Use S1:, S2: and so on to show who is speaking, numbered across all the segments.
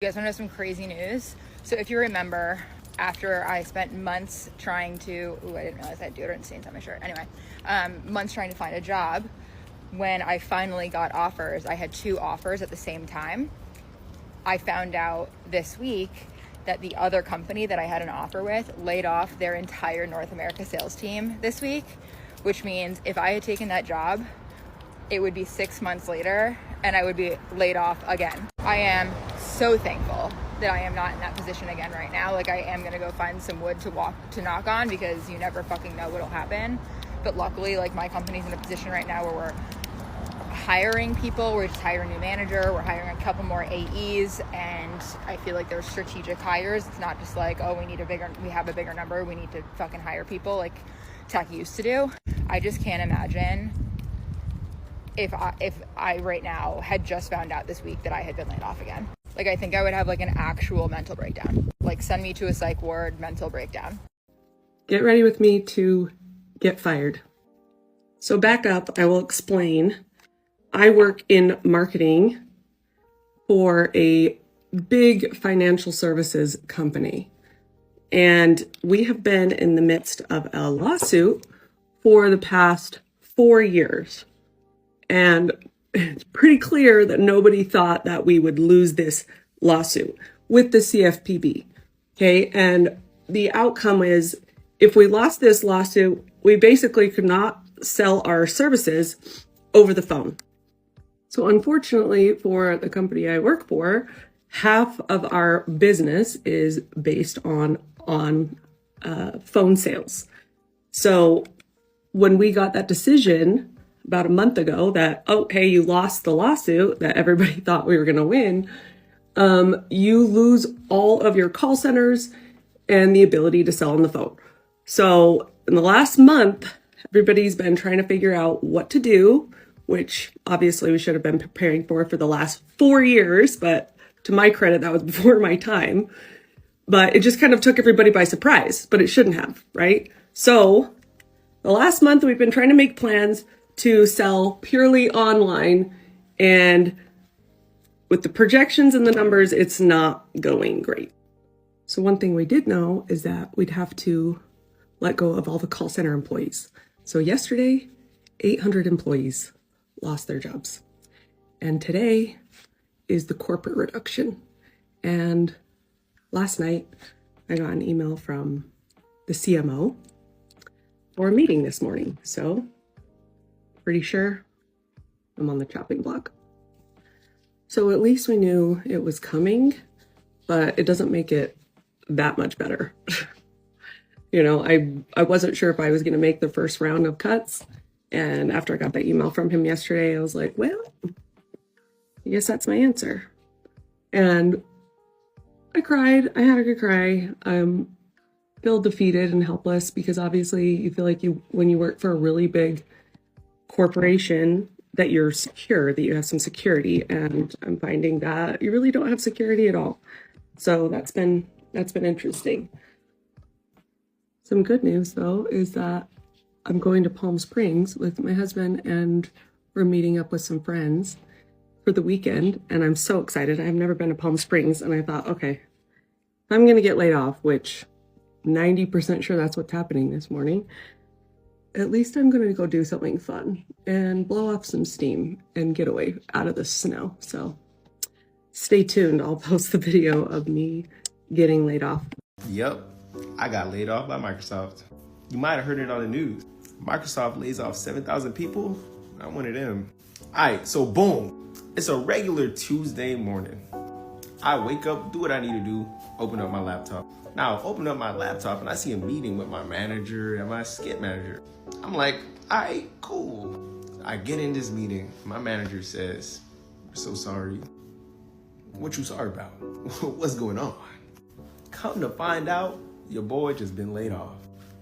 S1: You guys want to know some crazy news? So if you remember, after I spent months trying to, I didn't realize I had deodorant stains on my shirt. Anyway, months trying to find a job. When I finally got offers, I had 2 offers at the same time. I found out this week that the other company that I had an offer with laid off their entire North America sales team this week, which means if I had taken that job, it would be 6 months later and I would be laid off again. I am so thankful that I am not in that position again right now. Like, I am gonna go find some wood to knock on, because you never fucking know what'll happen. But luckily, like, my company's in a position right now where we're hiring people. We're just hiring a new manager. We're hiring a couple more AEs, and I feel like they're strategic hires. It's not just like, oh, we have a bigger number, we need to fucking hire people like tech used to do. I just can't imagine if I right now had just found out this week that I had been laid off again. Like, I think I would have like an actual mental breakdown. Like, send me to a psych ward, mental breakdown.
S2: Get ready with me to get fired. So back up, I will explain. I work in marketing for a big financial services company. And we have been in the midst of a lawsuit for the past 4 years. And it's pretty clear that nobody thought that we would lose this lawsuit with the CFPB. Okay. And the outcome is, if we lost this lawsuit, we basically could not sell our services over the phone. So unfortunately for the company I work for, half of our business is based on phone sales. So when we got that decision about a month ago that, oh, hey, you lost the lawsuit that everybody thought we were going to win, you lose all of your call centers and the ability to sell on the phone. So in the last month, everybody's been trying to figure out what to do, which obviously we should have been preparing for the last 4 years, but to my credit, that was before my time. But it just kind of took everybody by surprise, but it shouldn't have, right? So the last month we've been trying to make plans to sell purely online, and with the projections and the numbers, it's not going great. So one thing we did know is that we'd have to let go of all the call center employees. So yesterday, 800 employees lost their jobs. And today is the corporate reduction. And last night, I got an email from the CMO for a meeting this morning. So pretty sure I'm on the chopping block. So at least we knew it was coming, but it doesn't make it that much better. You know, I wasn't sure if I was going to make the first round of cuts. And after I got that email from him yesterday, I was like, well, I guess that's my answer. And I cried. I had a good cry. I'm feel defeated and helpless, because obviously you feel like when you work for a really big corporation, that you're secure, that you have some security, and I'm finding that you really don't have security at all. So that's been interesting. Some good news though is that I'm going to Palm Springs with my husband, and we're meeting up with some friends for the weekend, and I'm so excited. I've never been to Palm Springs, and I thought, okay, I'm going to get laid off, which 90% sure that's what's happening this morning. At least I'm going to go do something fun and blow off some steam and get away out of the snow. So stay tuned. I'll post the video of me getting laid off.
S3: Yep, I got laid off by Microsoft. You might have heard it on the news. Microsoft lays off 7,000 people. I'm one of them. All right, so boom. It's a regular Tuesday morning. I wake up, do what I need to do, open up my laptop. Now, I open up my laptop and I see a meeting with my manager and my skip manager. I'm like, all right, cool. I get in this meeting. My manager says, "We're so sorry." What you sorry about? What's going on? Come to find out, your boy just been laid off.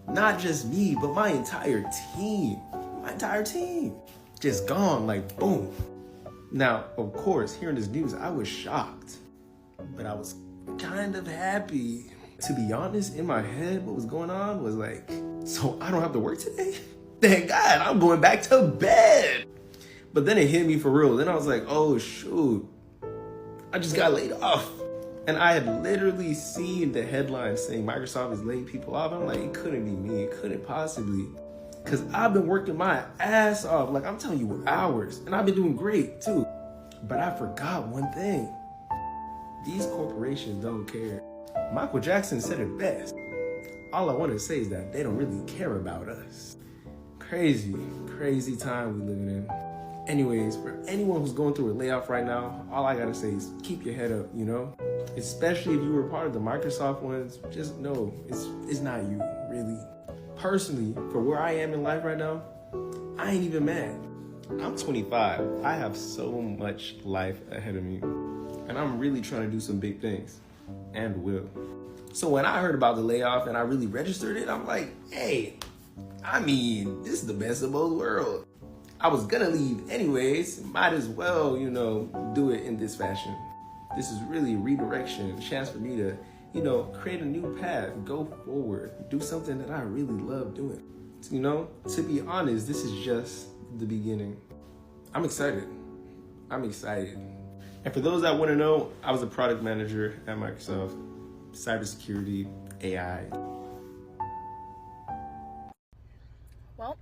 S3: Not just me, but my entire team. My entire team. Just gone, like boom. Now, of course, hearing this news, I was shocked. But I was kind of happy. To be honest, in my head, what was going on was like, so I don't have to work today? Thank God, I'm going back to bed. But then it hit me for real. Then I was like, oh shoot, I just got laid off. And I had literally seen the headline saying Microsoft is laying people off. I'm like, it couldn't be me. It couldn't possibly. Because I've been working my ass off. Like, I'm telling you, hours. And I've been doing great, too. But I forgot one thing. These corporations don't care. Michael Jackson said it best. All I want to say is that they don't really care about us. Crazy, crazy time we living in. Anyways, for anyone who's going through a layoff right now, all I gotta say is keep your head up, you know? Especially if you were part of the Microsoft ones, just know it's not you, really. Personally, for where I am in life right now, I ain't even mad. I'm 25. I have so much life ahead of me. And I'm really trying to do some big things. And will. So when I heard about the layoff and I really registered it, I'm like, hey, I mean, this is the best of both worlds. I was gonna leave anyways, might as well, you know, do it in this fashion. This is really a redirection, a chance for me to, you know, create a new path, go forward, do something that I really love doing. You know, to be honest, this is just the beginning. I'm excited. And for those that want to know, I was a product manager at Microsoft, cybersecurity, AI.
S1: Well,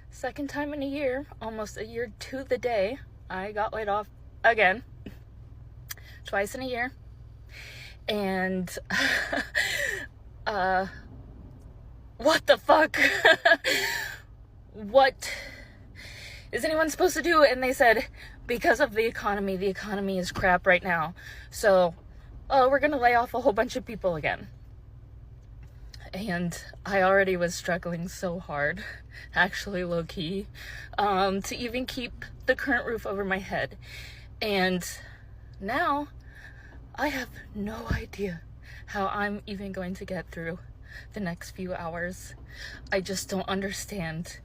S1: second time in a year, almost a year to the day, I got laid off again. Twice in a year. And, what the fuck? What is anyone supposed to do? And they said, because of the economy is crap right now. So, we're gonna lay off a whole bunch of people again. And I already was struggling so hard, actually low-key, to even keep the current roof over my head. And now I have no idea how I'm even going to get through the next few hours. I just don't understand.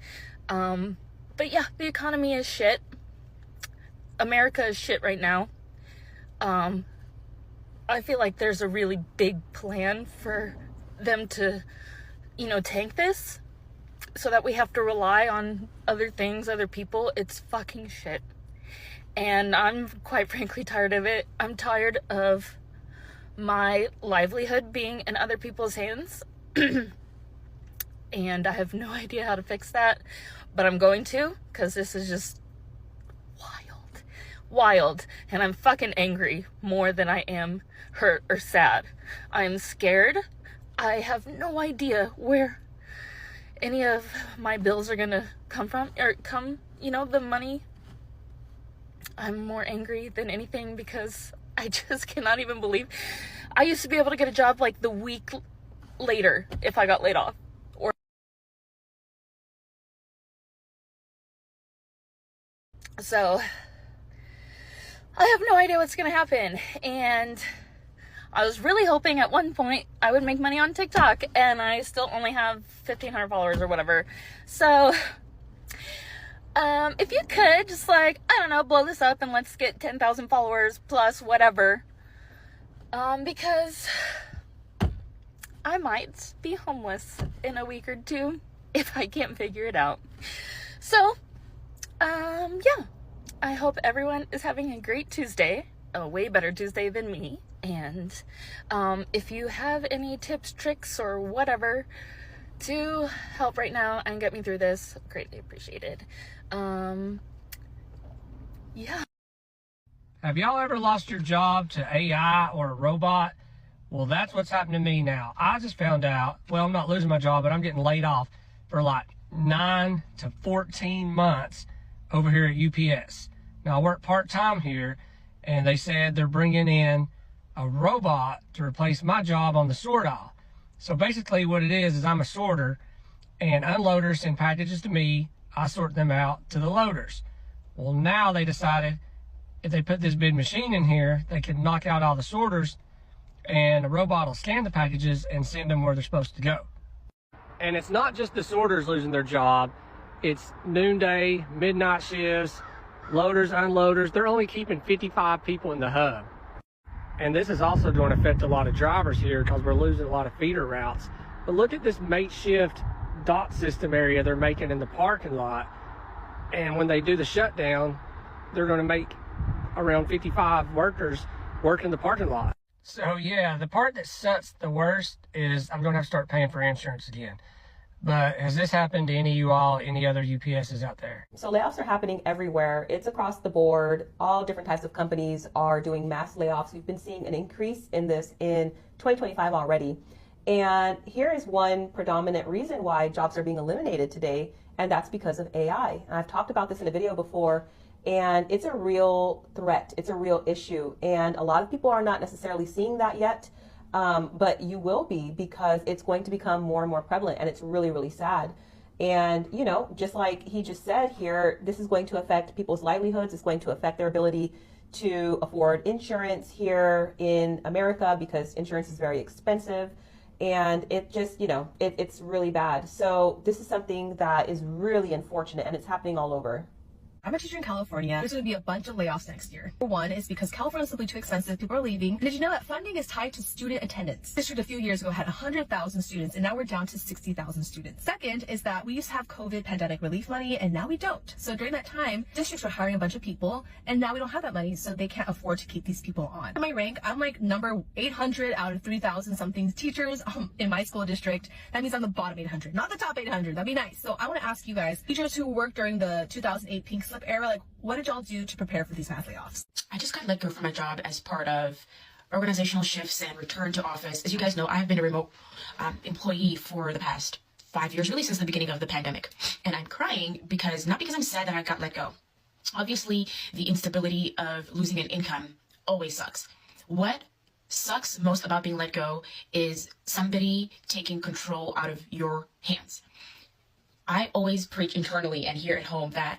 S1: But yeah, the economy is shit. America is shit right now. I feel like there's a really big plan for them to, you know, tank this so that we have to rely on other things, other people. It's fucking shit. And I'm quite frankly tired of it. I'm tired of my livelihood being in other people's hands. And I have no idea how to fix that, but I'm going to, because this is just wild. And I'm fucking angry more than I am hurt or sad. I'm scared. I have no idea where any of my bills are gonna come from, or you know, the money. I'm more angry than anything because I just cannot even believe I used to be able to get a job like the week later if I got laid off. Or so I have no idea what's gonna happen. And I was really hoping at one point I would make money on TikTok, and I still only have 1,500 followers or whatever. So, if you could just, like, I don't know, blow this up and let's get 10,000 followers plus whatever. Because I might be homeless in a week or two if I can't figure it out. So, yeah. I hope everyone is having a great Tuesday, a way better Tuesday than me. And if you have any tips, tricks, or whatever to help right now and get me through this, greatly appreciated. Yeah.
S4: Have y'all ever lost your job to AI or a robot? Well, that's what's happened to me now. I just found out, well, I'm not losing my job, but I'm getting laid off for like 9 to 14 months over here at UPS. Now, I work part-time here, and they said they're bringing in a robot to replace my job on the sort aisle. So basically what it is I'm a sorter, and unloaders send packages to me. I sort them out to the loaders. Well, now they decided if they put this big machine in here, they can knock out all the sorters, and a robot will scan the packages and send them where they're supposed to go. And it's not just the sorters losing their job. It's noonday, midnight shifts, loaders, unloaders. They're only keeping 55 people in the hub. And this is also going to affect a lot of drivers here because we're losing a lot of feeder routes. But look at this makeshift dot system area they're making in the parking lot. And when they do the shutdown, they're going to make around 55 workers work in the parking lot. So yeah, the part that sucks the worst is I'm going to have to start paying for insurance again. But has this happened to any of you all, any other UPSs out there?
S5: So layoffs are happening everywhere. It's across the board. All different types of companies are doing mass layoffs. We've been seeing an increase in this in 2025 already. And here is one predominant reason why jobs are being eliminated today, and that's because of AI. And I've talked about this in a video before, and it's a real threat. It's a real issue. And a lot of people are not necessarily seeing that yet. But you will be, because it's going to become more and more prevalent, and it's really, really sad. And, you know, just like he just said here, this is going to affect people's livelihoods. It's going to affect their ability to afford insurance here in America, because insurance is very expensive. And it just, you know, it's really bad. So this is something that is really unfortunate, and it's happening all over.
S6: I'm a teacher in California. There's going to be a bunch of layoffs next year. One is because California is simply too expensive. People are leaving. And did you know that funding is tied to student attendance? District a few years ago had 100,000 students, and now we're down to 60,000 students. Second is that we used to have COVID pandemic relief money, and now we don't. So during that time, districts were hiring a bunch of people, and now we don't have that money, so they can't afford to keep these people on. In my rank, I'm like number 800 out of 3,000 something teachers in my school district. That means I'm the bottom 800, not the top 800. That'd be nice. So I want to ask you guys, teachers who worked during the 2008 pink slip era, like, what did y'all do to prepare for these mass layoffs?
S7: I just got let go from my job as part of organizational shifts and return to office. As you guys know, I've been a remote employee for the past 5 years, really since the beginning of the pandemic. And I'm crying because, not because I'm sad that I got let go. Obviously, the instability of losing an income always sucks. What sucks most about being let go is somebody taking control out of your hands. I always preach internally and here at home that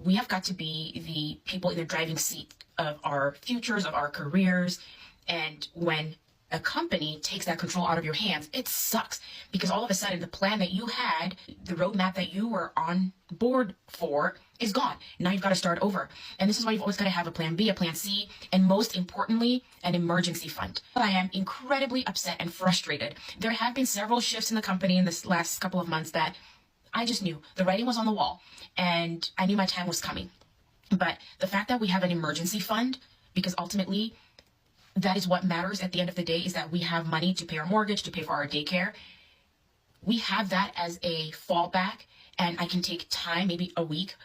S7: we have got to be the people in the driving seat of our futures, of our careers. And when a company takes that control out of your hands, it sucks, because all of a sudden the plan that you had, the roadmap that you were on board for, is gone. Now you've got to start over. And this is why you've always got to have a plan B, a plan C, and most importantly, an emergency fund. I am incredibly upset and frustrated. There have been several shifts in the company in this last couple of months that I just knew the writing was on the wall, and I knew my time was coming. But the fact that we have an emergency fund, because ultimately that is what matters at the end of the day, is that we have money to pay our mortgage, to pay for our daycare. We have that as a fallback, and I can take time, maybe a week,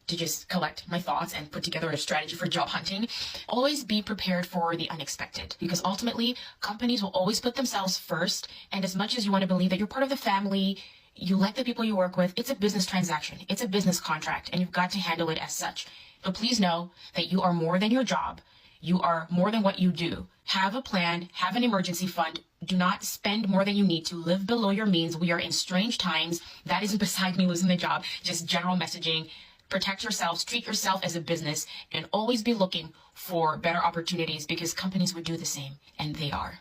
S7: to just collect my thoughts and put together a strategy for job hunting. Always be prepared for the unexpected, because ultimately companies will always put themselves first. And as much as you want to believe that you're part of the family, you like the people you work with, it's a business transaction. It's a business contract, and you've got to handle it as such. But please know that you are more than your job. You are more than what you do. Have a plan, have an emergency fund. Do not spend more than you need to. Live below your means. We are in strange times. That isn't beside me losing the job, just general messaging. Protect yourselves, treat yourself as a business, and always be looking for better opportunities, because companies would do the same, and they are.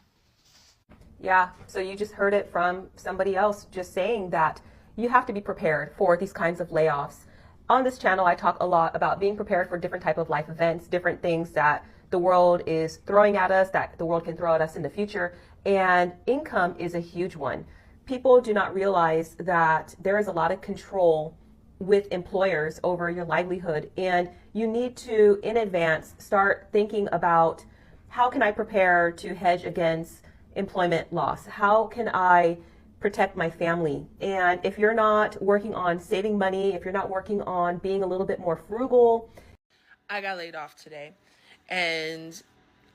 S5: Yeah, so you just heard it from somebody else just saying that you have to be prepared for these kinds of layoffs. On this channel, I talk a lot about being prepared for different type of life events, different things that the world is throwing at us, that the world can throw at us in the future. And income is a huge one. People do not realize that there is a lot of control with employers over your livelihood. And you need to, in advance, start thinking about, how can I prepare to hedge against employment loss? How can I protect my family? And if you're not working on saving money, if you're not working on being a little bit more frugal.
S8: I got laid off today, and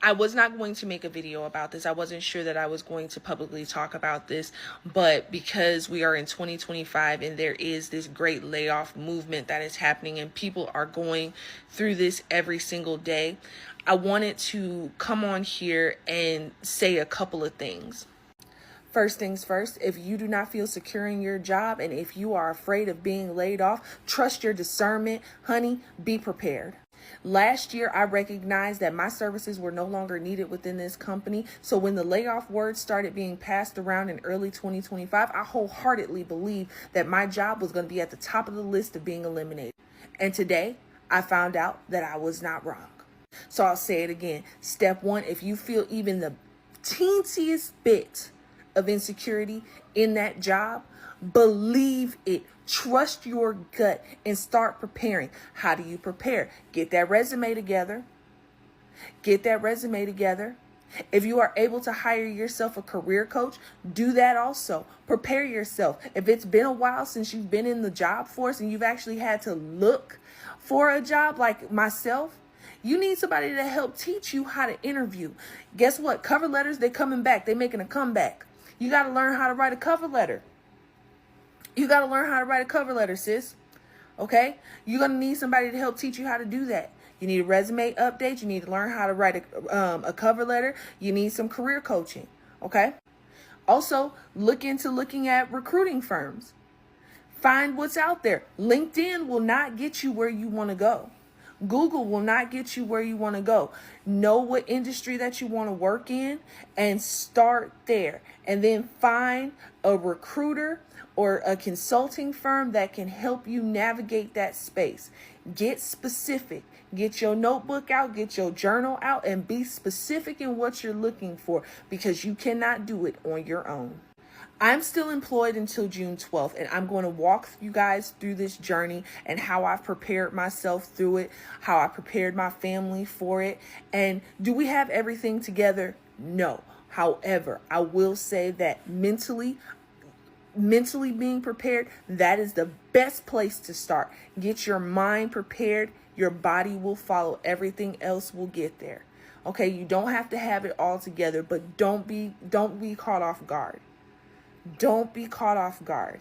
S8: I was not going to make a video about this. I wasn't sure that I was going to publicly talk about this, but because we are in 2025 and there is this great layoff movement that is happening and people are going through this every single day, I wanted to come on here and say a couple of things. First things first, if you do not feel secure in your job and if you are afraid of being laid off, trust your discernment. Honey, be prepared. Last year, I recognized that my services were no longer needed within this company. So when the layoff word started being passed around in early 2025, I wholeheartedly believed that my job was going to be at the top of the list of being eliminated. And today, I found out that I was not wrong. So I'll say it again. Step one, if you feel even the teensiest bit of insecurity in that job, believe it. Trust your gut and start preparing. How do you prepare? Get that resume together. get that resume together. If you are able to hire yourself a career coach, do that also. Prepare yourself. If it's been a while since you've been in the job force and you've actually had to look for a job like myself, you need somebody to help teach you how to interview. Guess what? Cover letters, they're coming back. They're making a comeback. You got to learn how to write a cover letter. You got to learn how to write a cover letter, sis. Okay? You're going to need somebody to help teach you how to do that. You need a resume update. You need to learn how to write a cover letter. You need some career coaching. Okay? Also, looking at recruiting firms. Find what's out there. LinkedIn will not get you where you want to go. Google will not get you where you want to go. Know what industry that you want to work in and start there. And then find a recruiter or a consulting firm that can help you navigate that space. Get specific. Get your notebook out, get your journal out, and be specific in what you're looking for, because you cannot do it on your own. I'm still employed until June 12th, and I'm going to walk you guys through this journey and how I've prepared myself through it, how I prepared my family for it. And do we have everything together? No. However, I will say that mentally being prepared, that is the best place to start. Get your mind prepared. Your body will follow. Everything else will get there. Okay, you don't have to have it all together, but don't be caught off guard. Don't be caught off guard.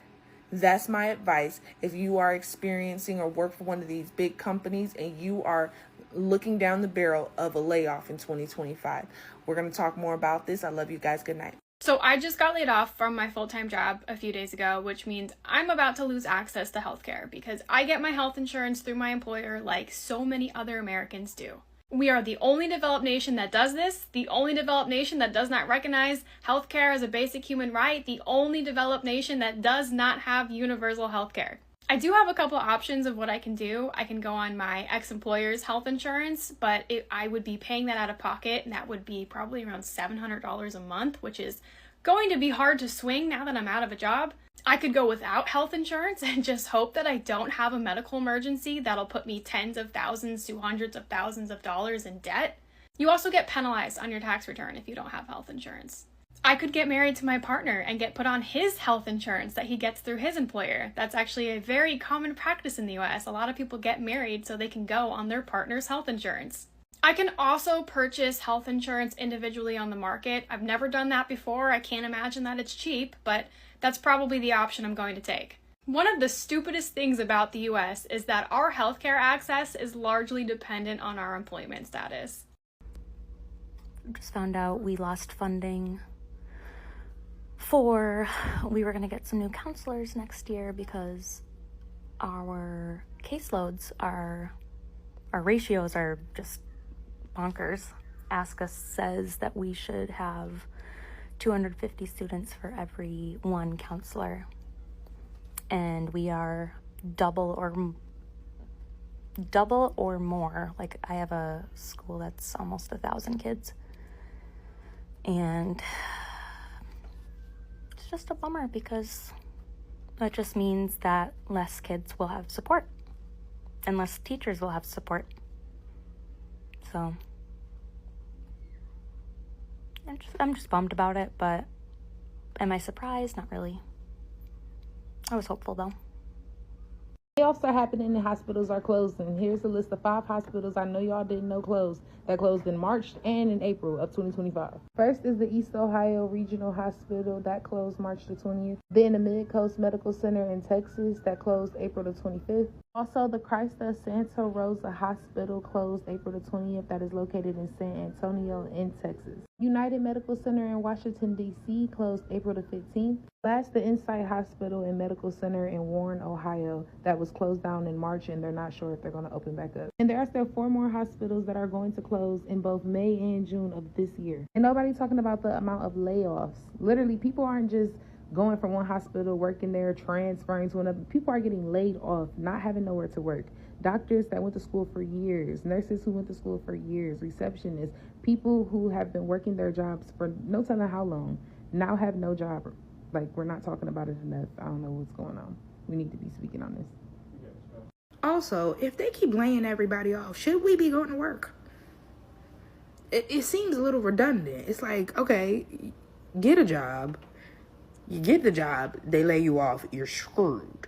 S8: That's my advice. If you are experiencing or work for one of these big companies and you are looking down the barrel of a layoff in 2025. We're going to talk more about this. I love you guys. Good night.
S9: So I just got laid off from my full-time job a few days ago, which means I'm about to lose access to healthcare because I get my health insurance through my employer like so many other Americans do. We are the only developed nation that does this, the only developed nation that does not recognize healthcare as a basic human right, the only developed nation that does not have universal healthcare. I do have a couple options of what I can do. I can go on my ex-employer's health insurance, but I would be paying that out of pocket, and that would be probably around $700 a month, which is going to be hard to swing now that I'm out of a job. I could go without health insurance and just hope that I don't have a medical emergency that'll put me tens of thousands to hundreds of thousands of dollars in debt. You also get penalized on your tax return if you don't have health insurance. I could get married to my partner and get put on his health insurance that he gets through his employer. That's actually a very common practice in the US. A lot of people get married so they can go on their partner's health insurance. I can also purchase health insurance individually on the market. I've never done that before. I can't imagine that it's cheap, but that's probably the option I'm going to take. One of the stupidest things about the US is that our healthcare access is largely dependent on our employment status.
S10: Just found out we lost funding we were going to get some new counselors next year because our caseloads our ratios are just bonkers. ASCA says that we should have 250 students for every one counselor, and we are double or more. Like, I have a school that's almost 1,000 kids, and it's just a bummer because that just means that less kids will have support and less teachers will have support. So I'm just bummed about it, but am I surprised? Not really. I was hopeful though.
S11: Layoffs are happening and hospitals are closing. Here's a list of 5 hospitals I know y'all didn't know closed, that closed in March and in April of 2025. First is the East Ohio Regional Hospital that closed March the 20th. Then the Mid-Coast Medical Center in Texas that closed April the 25th. Also, the Christ of Santa Rosa Hospital closed April the 20th, that is located in San Antonio in Texas. United Medical Center in Washington, D.C. closed April the 15th. Last, the Insight Hospital and Medical Center in Warren, Ohio, that was closed down in March, and they're not sure if they're going to open back up. And there are still 4 more hospitals that are going to close in both May and June of this year. And nobody's talking about the amount of layoffs. Literally, people aren't just going from one hospital, working there, transferring to another. People are getting laid off, not having nowhere to work. Doctors that went to school for years, nurses who went to school for years, receptionists, people who have been working their jobs for no telling how long, now have no job. Like, we're not talking about it enough. I don't know what's going on. We need to be speaking on this.
S12: Also, if they keep laying everybody off, should we be going to work?
S11: it seems a little redundant. It's like, okay, get a job. You get the job, they lay you off, you're screwed.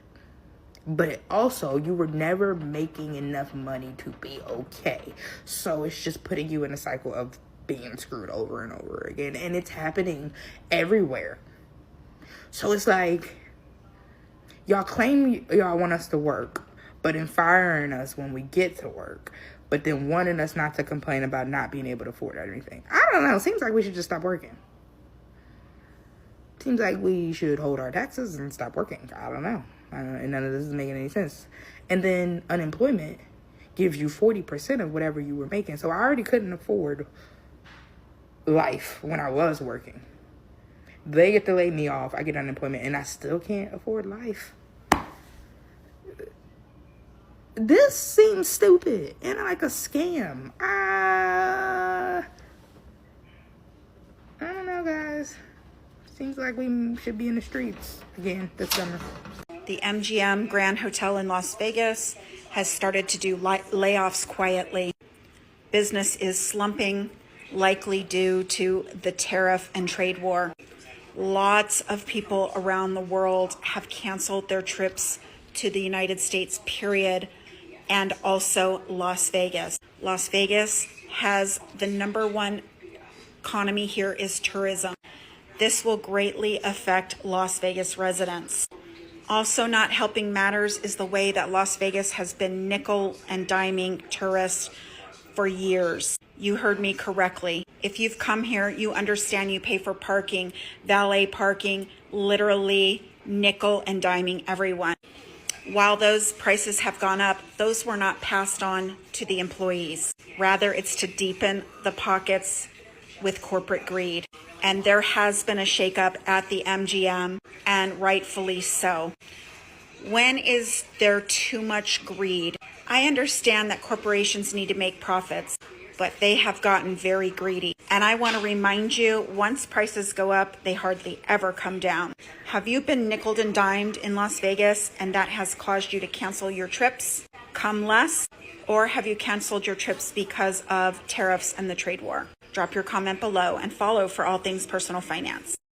S11: But also, you were never making enough money to be okay. So it's just putting you in a cycle of being screwed over and over again. And it's happening everywhere. So it's like, y'all claim y'all want us to work, but in firing us when we get to work, but then wanting us not to complain about not being able to afford anything. I don't know. Seems like we should just stop working. Seems like we should hold our taxes and stop working. I don't know. And none of this is making any sense. And then unemployment gives you 40% of whatever you were making. So I already couldn't afford life when I was working. They get to lay me off. I get unemployment and I still can't afford life. This seems stupid and like a scam. I don't know, guys. Seems like we should be in the streets again this summer.
S12: The MGM Grand Hotel in Las Vegas has started to do layoffs quietly. Business is slumping, likely due to the tariff and trade war. Lots of people around the world have canceled their trips to the United States, period, and also Las Vegas. Las Vegas has the #1 economy here is tourism. This will greatly affect Las Vegas residents. Also not helping matters is the way that Las Vegas has been nickel and diming tourists for years. You heard me correctly. If you've come here, you understand you pay for parking, valet parking, literally nickel and diming everyone. While those prices have gone up, those were not passed on to the employees. Rather, it's to deepen the pockets with corporate greed. And there has been a shakeup at the MGM, and rightfully so. When is there too much greed? I understand that corporations need to make profits, but they have gotten very greedy. And I want to remind you, once prices go up, they hardly ever come down. Have you been nickeled and dimed in Las Vegas and that has caused you to cancel your trips, come less? Or have you canceled your trips because of tariffs and the trade war? Drop your comment below and follow for all things personal finance.